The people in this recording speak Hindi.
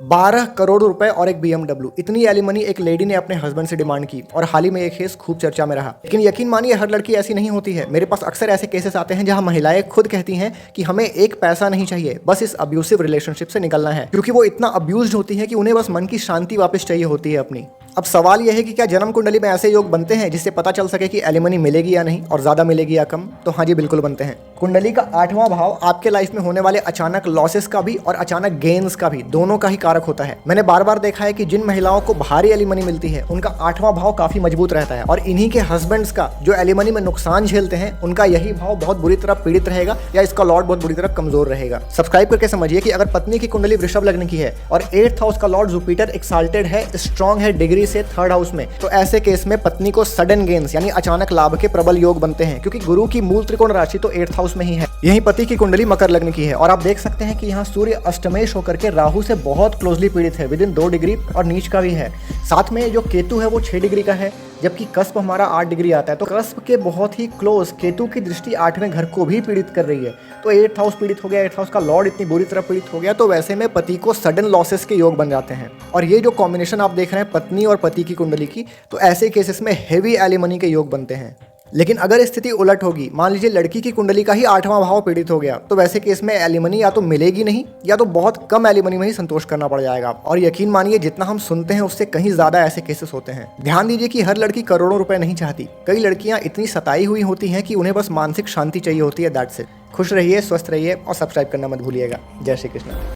12 करोड़ रुपए और एक BMW, इतनी एलिमनी एक लेडी ने अपने हस्बैंड से डिमांड की और हाल ही में एक केस खूब चर्चा में रहा। लेकिन यकीन मानिए हर लड़की ऐसी नहीं होती है। मेरे पास अक्सर ऐसे केसेस आते हैं जहां महिलाएं खुद कहती हैं कि हमें एक पैसा नहीं चाहिए, बस इस अब्यूसिव रिलेशनशिप से निकलना है, क्योंकि वो इतना अब्यूज्ड होती है कि उन्हें बस मन की शांति वापस चाहिए होती है अपनी। अब सवाल यह है कि क्या जन्म कुंडली में ऐसे योग बनते हैं जिससे पता चल सके कि एलिमनी मिलेगी या नहीं और ज्यादा मिलेगी या कम? तो हाँ जी, बिल्कुल बनते हैं। कुंडली का 8वां भाव आपके लाइफ में होने वाले अचानक लॉसेस का भी और अचानक गेन्स का भी, दोनों का ही कारक होता है। मैंने बार बार देखा है कि जिन महिलाओं को भारी एलिमनी मिलती है उनका 8वां भाव काफी मजबूत रहता है, और इन्हीं के हस्बैंड्स का जो एलिमनी में नुकसान झेलते हैं उनका यही भाव बहुत बुरी तरह पीड़ित रहेगा या इसका लॉर्ड बहुत बुरी तरह कमजोर रहेगा। सब्सक्राइब करके समझिए कि अगर पत्नी की कुंडली वृषभ लग्न की है और 8th हाउस का लॉर्ड जुपिटर एक्साल्टेड है, स्ट्रॉन्ग है डिग्री से 3rd हाउस में, तो ऐसे केस में पत्नी को सडन गेन्स यानी अचानक लाभ के प्रबल योग बनते हैं, क्योंकि गुरु की मूल त्रिकोण राशि तो 8th हाउस में ही है। यही पति की कुंडली मकर लग्न की है और आप देख सकते हैं कि यहाँ सूर्य अष्टमेश होकर के राहु से बहुत क्लोजली पीड़ित है, विदिन 2 डिग्री, और नीच का भी है। साथ में जो केतु है वो 6 डिग्री का है, जबकि कस्प हमारा 8 डिग्री आता है। तो कस्प के बहुत ही क्लोज केतु की दृष्टि 8वें घर को भी पीड़ित कर रही है। तो 8th हाउस पीड़ित हो गया, 8th हाउस का लॉर्ड इतनी बुरी तरह पीड़ित हो गया, तो वैसे में पति को सडन लॉसेस के योग बन जाते हैं। और ये जो कॉम्बिनेशन आप देख रहे हैं पत्नी और पति की कुंडली की, तो ऐसे केसेस में हेवी एलिमनी के योग बनते हैं। लेकिन अगर स्थिति उलट होगी, मान लीजिए लड़की की कुंडली का ही 8वां भाव पीड़ित हो गया, तो वैसे केस में एलिमनी या तो मिलेगी नहीं या तो बहुत कम एलिमनी में ही संतोष करना पड़ जाएगा। और यकीन मानिए जितना हम सुनते हैं उससे कहीं ज्यादा ऐसे केसेस होते हैं। ध्यान दीजिए कि हर लड़की करोड़ों रुपए नहीं चाहती। कई लड़कियां इतनी सताई हुई होती हैं कि उन्हें बस मानसिक शांति चाहिए होती है, दैट्स इट। खुश रहिए, स्वस्थ रहिए और सब्सक्राइब करना मत भूलिएगा। जय श्री कृष्ण।